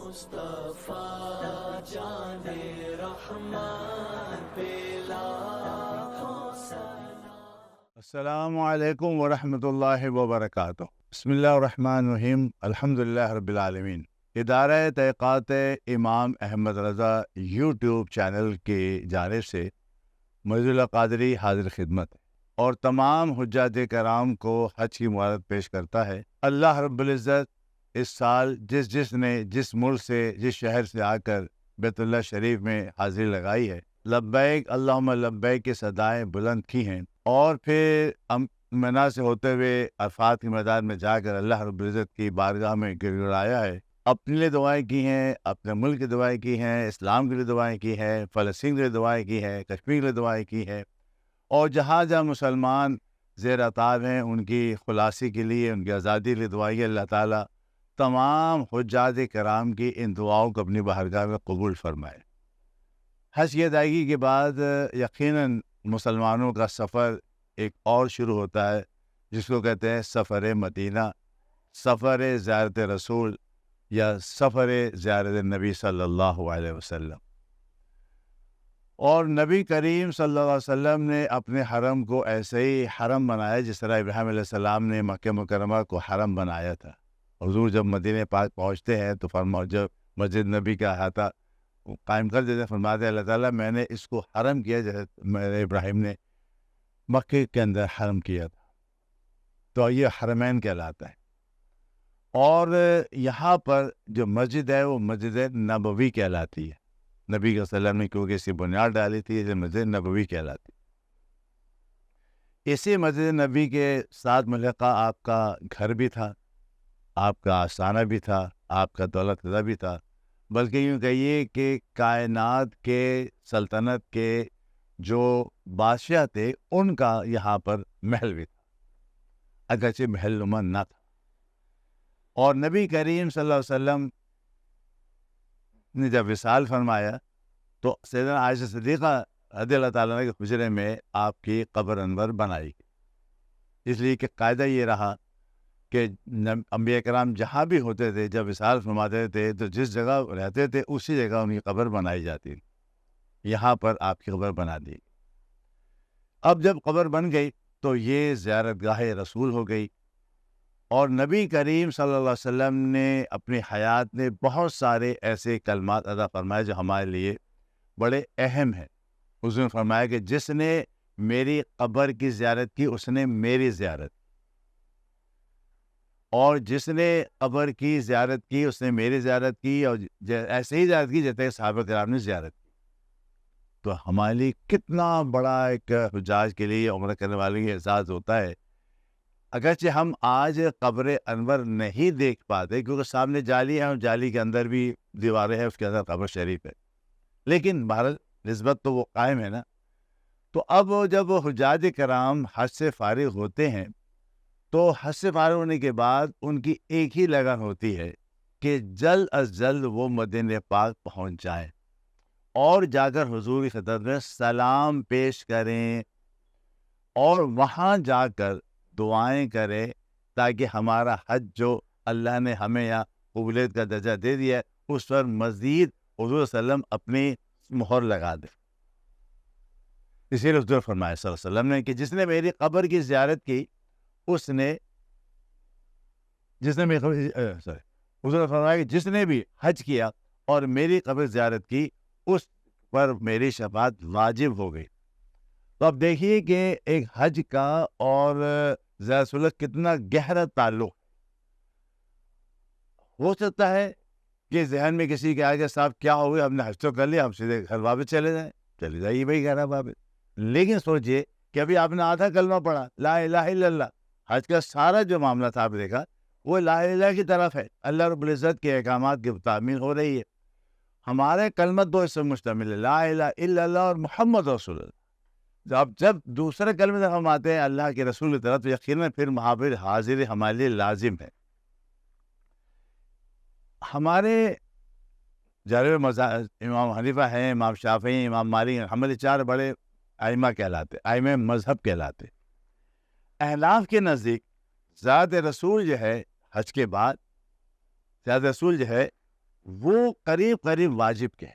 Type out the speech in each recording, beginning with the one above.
مصطفیٰ جان رحمان پہ لاکھوں سلام۔ السلام علیکم ورحمۃ اللہ وبرکاتہ۔ بسم اللہ الرحمن الرحیم، الحمدللہ رب العالمین۔ ادارہ تحقیقات امام احمد رضا یوٹیوب چینل کی جانب سے مرضی اللہ قادری حاضر خدمت ہے اور تمام حجاج کرام کو حج کی مبارک پیش کرتا ہے۔ اللہ رب العزت اس سال جس نے جس ملک سے جس شہر سے آ کر بیت اللہ شریف میں حاضری لگائی ہے، لبیک اللہم لبیک کی صدائیں بلند کی ہیں، اور پھر منا سے ہوتے ہوئے عرفات کے میدان میں جا کر اللہ رب العزت کی بارگاہ میں گر گڑایا ہے، اپنے لیے دعائیں کی ہیں، اپنے ملک کی دعائیں کی ہیں، اسلام کے لیے دعائیں کی ہیں، فلسطین کے لیے دعائیں کی ہیں، کشمیر کے لیے دعائیں کی ہیں، اور جہاں جہاں مسلمان زیر عطاب ہیں ان کی خلاصی کے لیے، ان کی آزادی کے لیے دعائیں۔ اللہ تعالیٰ تمام حجاج کرام کی ان دعاؤں کو اپنی بارگاہ میں قبول فرمائے۔ حج کی ادائیگی کے بعد یقیناً مسلمانوں کا سفر ایک اور شروع ہوتا ہے، جس کو کہتے ہیں سفر مدینہ، سفر زیارت رسول یا سفر زیارت نبی صلی اللہ علیہ وسلم۔ اور نبی کریم صلی اللہ علیہ وسلم نے اپنے حرم کو ایسے ہی حرم بنایا جس طرح ابراہیم علیہ السلام نے مکہ مکرمہ کو حرم بنایا تھا۔ حضور جب مدینہ پاک پہنچتے ہیں تو جب مسجد نبی کا احاطہ قائم کر دیتے ہیں، فرماتے ہیں اللہ تعالیٰ میں نے اس کو حرم کیا جیسے میرے ابراہیم نے مکہ کے اندر حرم کیا تھا، تو یہ حرمین کہلاتا ہے۔ اور یہاں پر جو مسجد ہے وہ مسجد نبوی کہلاتی ہے، نبی صلی اللہ علیہ وسلم نے کیونکہ اس کی بنیاد ڈالی تھی، اسے مسجد نبوی کہلاتی ہے۔ اسی مسجد نبی کے ساتھ ملحقہ آپ کا گھر بھی تھا، آپ کا آستانہ بھی تھا، آپ کا دولت خزانہ بھی تھا، بلکہ یوں کہیے کہ کائنات کے سلطنت کے جو بادشاہ تھے ان کا یہاں پر محل بھی تھا، اگرچہ محل نما نہ تھا۔ اور نبی کریم صلی اللہ علیہ وسلم نے جب وصال فرمایا تو سیدنا عائشہ صدیقہ رضی اللہ تعالیٰ کے حجرے میں آپ کی قبر انور بنائی گئی، اس لیے کہ قاعدہ یہ رہا کہ انبیاء کرام جہاں بھی ہوتے تھے جب وصال فرماتے تھے تو جس جگہ رہتے تھے اسی جگہ ان کی قبر بنائی جاتی تھی۔ یہاں پر آپ کی قبر بنا دی۔ اب جب قبر بن گئی تو یہ زیارت گاہ رسول ہو گئی، اور نبی کریم صلی اللہ علیہ وسلم نے اپنی حیات میں بہت سارے ایسے کلمات ادا فرمائے جو ہمارے لیے بڑے اہم ہیں۔ اس نے فرمایا کہ جس نے میری قبر کی زیارت کی اس نے میری زیارت، اور جس نے قبر کی زیارت کی اس نے میری زیارت کی، اور ایسے ہی زیارت کی جیسے صحابہ کرام نے زیارت کی۔ تو ہمارے لیے کتنا بڑا ایک حجاج کے لیے عمرہ کرنے والے کا اعزاز ہوتا ہے۔ اگرچہ ہم آج قبر انور نہیں دیکھ پاتے کیونکہ سامنے جالی ہے اور جالی کے اندر بھی دیواریں ہیں، اس کے اندر قبر شریف ہے، لیکن بہرحال نسبت تو وہ قائم ہے نا۔ تو اب جب حجاج کرام حج سے فارغ ہوتے ہیں تو حج سے فارغ ہونے کے بعد ان کی ایک ہی لگن ہوتی ہے کہ جلد از جلد وہ مدینہ پاک پہنچ جائیں اور جا کر حضور کی خدمت میں سلام پیش کریں، اور وہاں جا کر دعائیں کریں تاکہ ہمارا حج جو اللہ نے ہمیں یہاں قبولیت کا درجہ دے دیا ہے اس پر مزید حضور صلی اللہ علیہ وسلم اپنی مہر لگا دیں۔ اسی لیے حضور فرمایا صلی اللہ علیہ وسلم نے کہ جس نے میری قبر کی زیارت کی اس نے حضور نے فرمایا کہ جس نے بھی حج کیا اور میری قبر زیارت کی اس پر میری شفاعت واجب ہو گئی۔ تو اب دیکھیے کہ ایک حج کا اور زیارت رسول اللہ کتنا گہرا تعلق ہو سکتا ہے کہ ذہن میں کسی کے آگے صاحب کیا ہو گیا، ہم نے حج تو کر لیا، ہم سیدھے گھر واپس چلے جائیے بھائی گھر واپس۔ لیکن سوچئے کہ ابھی آپ نے آدھا کلمہ پڑھا لا الہ الا اللہ، حج کا سارا جو معاملہ تھا آپ نے دیکھا وہ لا الہ الا کی طرف ہے، اللہ رب العزت کے احکامات کی تعمیل ہو رہی ہے۔ ہمارے کلمہ دو اس سے مشتمل ہے، لا الہ الا اللہ اور محمد رسول اللہ۔ جب دوسرے کلمے سے ہم آتے ہیں اللہ کے رسول کی طرف، یقیناً پھر محاور حاضر ہمارے لیے لازم ہے۔ ہمارے جانب امام حنیفہ ہیں، امام شافعی، امام مالک، ہمارے چار بڑے ائمہ کہلاتے، ائمہ مذہب کہلاتے۔ احناف کے نزدیک زیارت رسول جو ہے حج کے بعد، زیارت رسول جو ہے وہ قریب قریب واجب کے ہیں،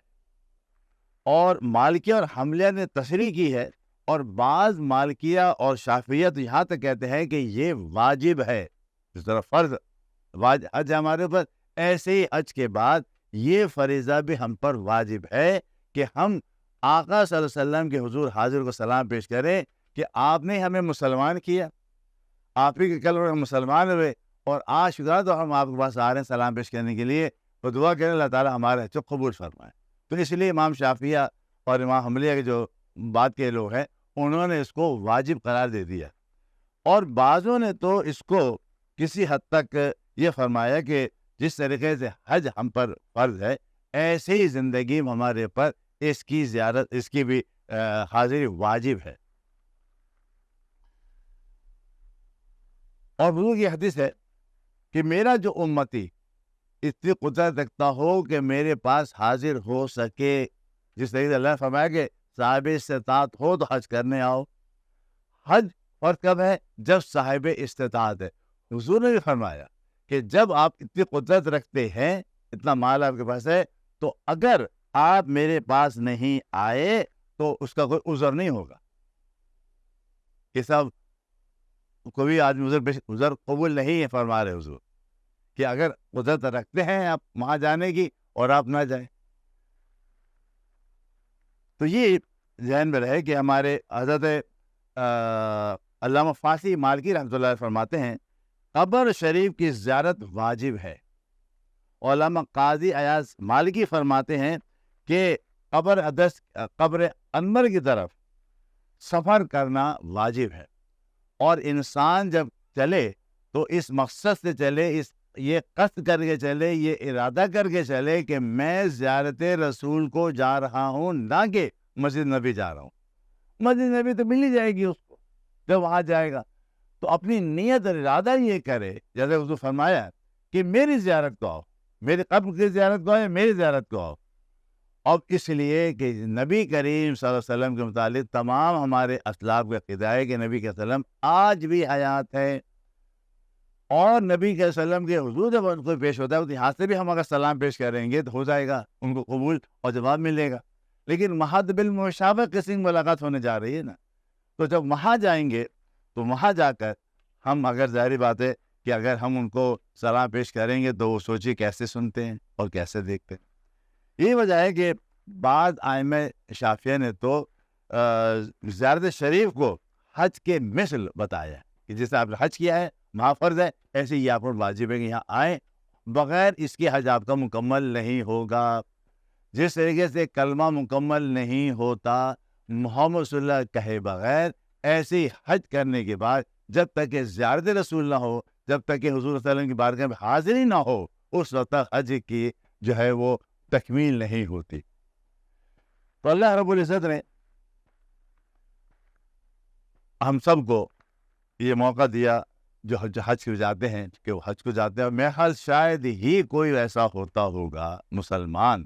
اور مالکیہ اور حنبلیہ نے تصریح کی ہے، اور بعض مالکیہ اور شافعیہ تو یہاں تک کہتے ہیں کہ یہ واجب ہے، جس طرح فرض حج ہمارے اوپر، ایسے ہی حج کے بعد یہ فریضہ بھی ہم پر واجب ہے کہ ہم آقا صلی اللہ علیہ وسلم کے حضور حاضر کو سلام پیش کریں کہ آپ نے ہمیں مسلمان کیا، آپ ہی کے کلمے میں مسلمان ہوئے، اور آج شکر تو ہم آپ کے پاس آ رہے ہیں سلام پیش کرنے کے لیے، تو دعا کریں اللہ تعالیٰ ہمارے حج کو قبول فرمائے۔ تو اس لیے امام شافعیہ اور امام حنبلیہ کے جو بات کے لوگ ہیں انہوں نے اس کو واجب قرار دے دیا، اور بعضوں نے تو اس کو کسی حد تک یہ فرمایا کہ جس طریقے سے حج ہم پر فرض ہے، ایسے ہی زندگی میں ہمارے پر اس کی زیارت، اس کی بھی حاضری واجب ہے۔ اور بزرگ کی حدیث ہے کہ میرا جو امتی اتنی قدرت رکھتا ہو کہ میرے پاس حاضر ہو سکے، جس طریقے سے اللہ نے فرمایا کہ صاحب استطاعت ہو تو حج کرنے آؤ۔ حج فرض کب ہے؟ جب صاحب استطاعت ہے۔ حضور نے بھی فرمایا کہ جب آپ اتنی قدرت رکھتے ہیں، اتنا مال آپ کے پاس ہے، تو اگر آپ میرے پاس نہیں آئے تو اس کا کوئی عذر نہیں ہوگا کہ صاحب کوئی آدمی عذر قبول نہیں ہے، فرما رہے حضور کہ اگر قدرت رکھتے ہیں آپ وہاں جانے کی اور آپ نہ جائیں۔ تو یہ ذہن میں رہے کہ ہمارے حضرت علامہ فاسی مالکی رحمۃ اللہ علیہ فرماتے ہیں قبر شریف کی زیارت واجب ہے۔ علامہ قاضی ایاز مالکی فرماتے ہیں کہ قبر انور کی طرف سفر کرنا واجب ہے، اور انسان جب چلے تو اس مقصد سے چلے، یہ قصد کر کے چلے، یہ ارادہ کر کے چلے کہ میں زیارت رسول کو جا رہا ہوں، نہ کہ مسجد نبی جا رہا ہوں۔ مسجد نبی تو مل ہی جائے گی اس کو جب وہاں جائے گا، تو اپنی نیت اور ارادہ یہ کرے، جیسے حضور فرمایا کہ میری زیارت کو آؤ، میری قبر کی زیارت کو آؤ، میری زیارت کو آؤ۔ اب اس لیے کہ نبی کریم صلی اللہ علیہ وسلم کے متعلق تمام ہمارے اسلاف کا عقیدہ ہے کہ نبی کے وسلم آج بھی حیات ہے، اور نبی کے وسلم کے حضور جب ان کو پیش ہوتا ہے تو یہاں سے بھی ہم اگر سلام پیش کریں گے تو ہو جائے گا، ان کو قبول اور جواب ملے گا۔ لیکن محض بالمشابہ قسم ملاقات ہونے جا رہی ہے نا، تو جب وہاں جائیں گے تو وہاں جا کر ہم، اگر ظاہری بات ہے کہ اگر ہم ان کو سلام پیش کریں گے تو وہ سوچیے کیسے سنتے ہیں اور کیسے دیکھتے ہیں۔ یہی وجہ ہے کہ بعض ائمہ شافعیہ نے تو زیارت شریف کو حج کے مثل بتایا کہ جیسے آپ نے حج کیا ہے وہاں فرض ہے، ایسے ہی آپ پر واجب ہے کہ یہاں آئیں، بغیر اس کے حج آپ کا مکمل نہیں ہوگا۔ جس طریقے سے کلمہ مکمل نہیں ہوتا محمد صلی اللہ کہے بغیر، ایسے ہی حج کرنے کے بعد جب تک کہ زیارت رسول نہ ہو، جب تک کہ حضور صلی اللہ علیہ وسلم کی بارگاہ میں حاضری نہ ہو، اس وقت تک حج کی جو ہے وہ تکمیل نہیں ہوتی۔ تو اللہ رب العزت نے ہم سب کو یہ موقع دیا جو حج کو جاتے ہیں کہ وہ حج کو جاتے ہیں، میں حال شاید ہی کوئی ایسا ہوتا ہوگا مسلمان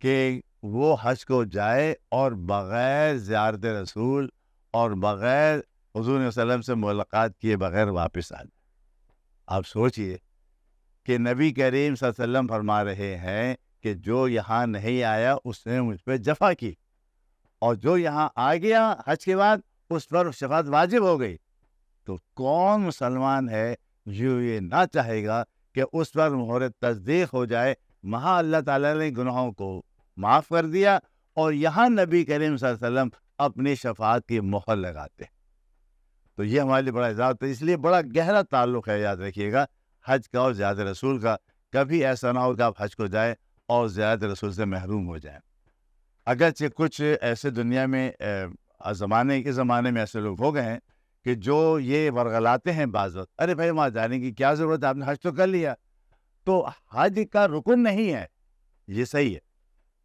کہ وہ حج کو جائے اور بغیر زیارت رسول اور بغیر حضور صلی اللہ علیہ وسلم سے ملاقات کیے بغیر واپس آ جائے۔ آپ سوچئے کہ نبی کریم صلی اللہ علیہ وسلم فرما رہے ہیں کہ جو یہاں نہیں آیا اس نے مجھ پہ جفا کی، اور جو یہاں آ گیا حج کے بعد اس پر شفاعت واجب ہو گئی۔ تو کون مسلمان ہے جو یہ نہ چاہے گا کہ اس پر مہر تصدیق ہو جائے، وہاں اللہ تعالیٰ نے گناہوں کو معاف کر دیا اور یہاں نبی کریم صلی اللہ علیہ وسلم اپنی شفاعت کی مہر لگاتے۔ تو یہ ہمارے لیے بڑا اعزاز ہے، اس لیے بڑا گہرا تعلق ہے، یاد رکھیے گا، حج کا اور زیارت رسول کا۔ کبھی ایسا نہ ہو کہ آپ حج کو جائیں اور زیارت رسول سے محروم ہو جائیں۔ اگرچہ کچھ ایسے دنیا میں زمانے میں ایسے لوگ ہو گئے ہیں کہ جو یہ ورغلاتے ہیں بعض وقت، ارے بھائی وہاں جانے کی کیا ضرورت ہے، آپ نے حج تو کر لیا۔ تو حج کا رکن نہیں ہے، یہ صحیح ہے،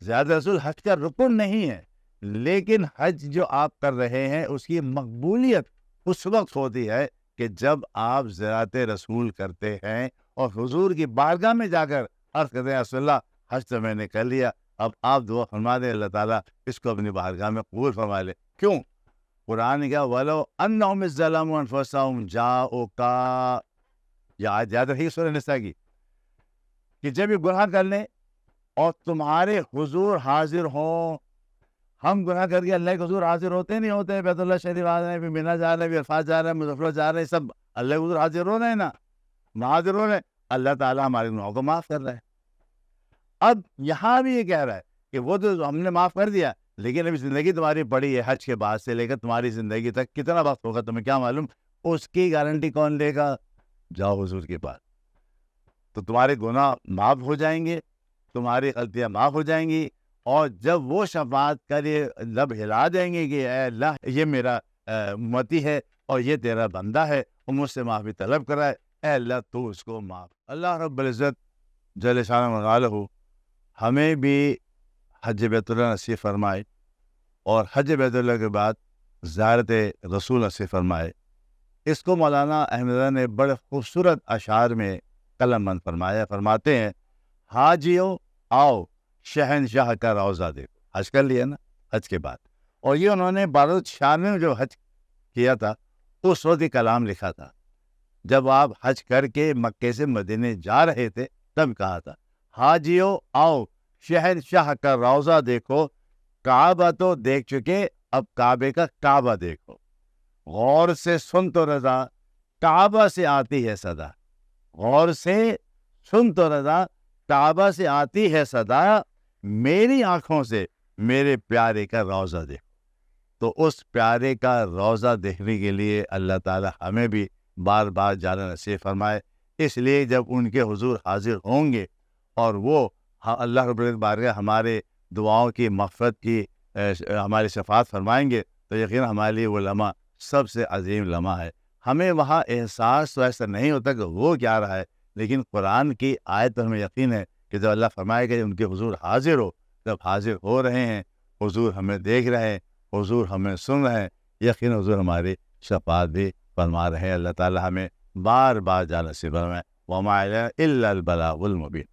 زیارت رسول حج کا رکن نہیں ہے، لیکن حج جو آپ کر رہے ہیں اس کی مقبولیت اس وقت ہوتی ہے کہ جب آپ زیارت رسول کرتے ہیں اور حضور کی بارگاہ میں جا کر عرض کرتے ہیں رسول اللہ حج تو میں نے کر لیا، اب آپ دعا فرما دیں اللہ تعالیٰ اس کو اپنی بارگاہ میں قبول فرما لے۔ کیوں؟ قرآن کیا وَلَوْ أَنَّهُمْ إِذْ ظَلَمُوا أَنفُسَهُمْ جَاءُوكَ، یہ آیت یاد رکھیے سورہ نساء کی، کہ جب یہ گناہ کر لیں اور تمہارے حضور حاضر ہوں. ہم گناہ کر کے اللہ کے حضور حاضر ہوتے نہیں ہوتے. بیت اللہ شریف آ رہے ہیں, پھر مینا جا رہے ہیں, پھر عرفات جا رہے ہیں, مظفر جا رہے ہیں, سب اللہ کے حضور حاضر ہو رہے ہیں نا, حاضر ہو رہے ہیں. اللہ تعالیٰ ہمارے گناہوں کو معاف کر رہا ہے. اب یہاں بھی یہ کہہ رہا ہے کہ وہ تو ہم نے معاف کر دیا, لیکن ابھی زندگی تمہاری پڑی ہے, حج کے بعد سے لے کر تمہاری زندگی تک کتنا وقت ہوگا تمہیں کیا معلوم. اس کی گارنٹی کون لے گا؟ جاؤ حضور کے پاس, تو تمہارے گناہ معاف ہو جائیں گے, تمہاری غلطیاں معاف ہو جائیں گی. اور جب وہ شفاعت کر یہ لب ہلا دیں گے کہ اے اللہ یہ میرا امتی ہے اور یہ تیرا بندہ ہے اور مجھ سے معافی طلب کر رہا ہے, اے اللہ تو اس کو معاف. اللہ رب العزت جل شانہ وتعالی ہمیں بھی حج بیت اللہ نصیب فرمائے, اور حج بیت اللہ کے بعد زیارت رسول نصیب فرمائے. اس کو مولانا احمد رضا نے بڑے خوبصورت اشعار میں قلم بند فرمایا. فرماتے ہیں, حاجیو آؤ شہنشاہ کا روضہ دیکھو. حج کر لیا نا حج کے بعد, اور یہ انہوں نے بارود شاہ میں جو حج کیا تھا اس وقت یہ کلام لکھا تھا. جب آپ حج کر کے مکے سے مدینے جا رہے تھے تب کہا تھا, حاجیو آؤ شہنشاہ کا روضہ دیکھو, کعبہ تو دیکھ چکے اب کعبے کا کعبہ دیکھو. غور سے سن تو رضا کعبہ سے آتی ہے صدا, غور سے سن تو رضا کعبہ سے آتی ہے صدا, میری آنکھوں سے میرے پیارے کا روضہ دیکھو. تو اس پیارے کا روضہ دیکھنے کے لیے اللہ تعالی ہمیں بھی بار بار جانا نصیب فرمائے. اس لیے جب ان کے حضور حاضر ہوں گے اور وہ اللہ رب العزت بارگاہ ہمارے دعاؤں کی مغفرت کی ہماری شفاعت فرمائیں گے, تو یقینا ہمارے لیے وہ لمحہ سب سے عظیم لمحہ ہے. ہمیں وہاں احساس تو ایسا نہیں ہوتا کہ وہ کیا رہا ہے, لیکن قرآن کی آیت پر ہمیں یقین ہے کہ جب اللہ فرمائے گا ان کے حضور حاضر ہو, جب حاضر ہو رہے ہیں, حضور ہمیں دیکھ رہے ہیں, حضور ہمیں سن رہے ہیں, یقین حضور ہماری شفاعت بھی فرما رہے ہیں. اللہ تعالی ہمیں بار بار جانا نصیب فرمائے. وما علینا الا البلاغ المبین.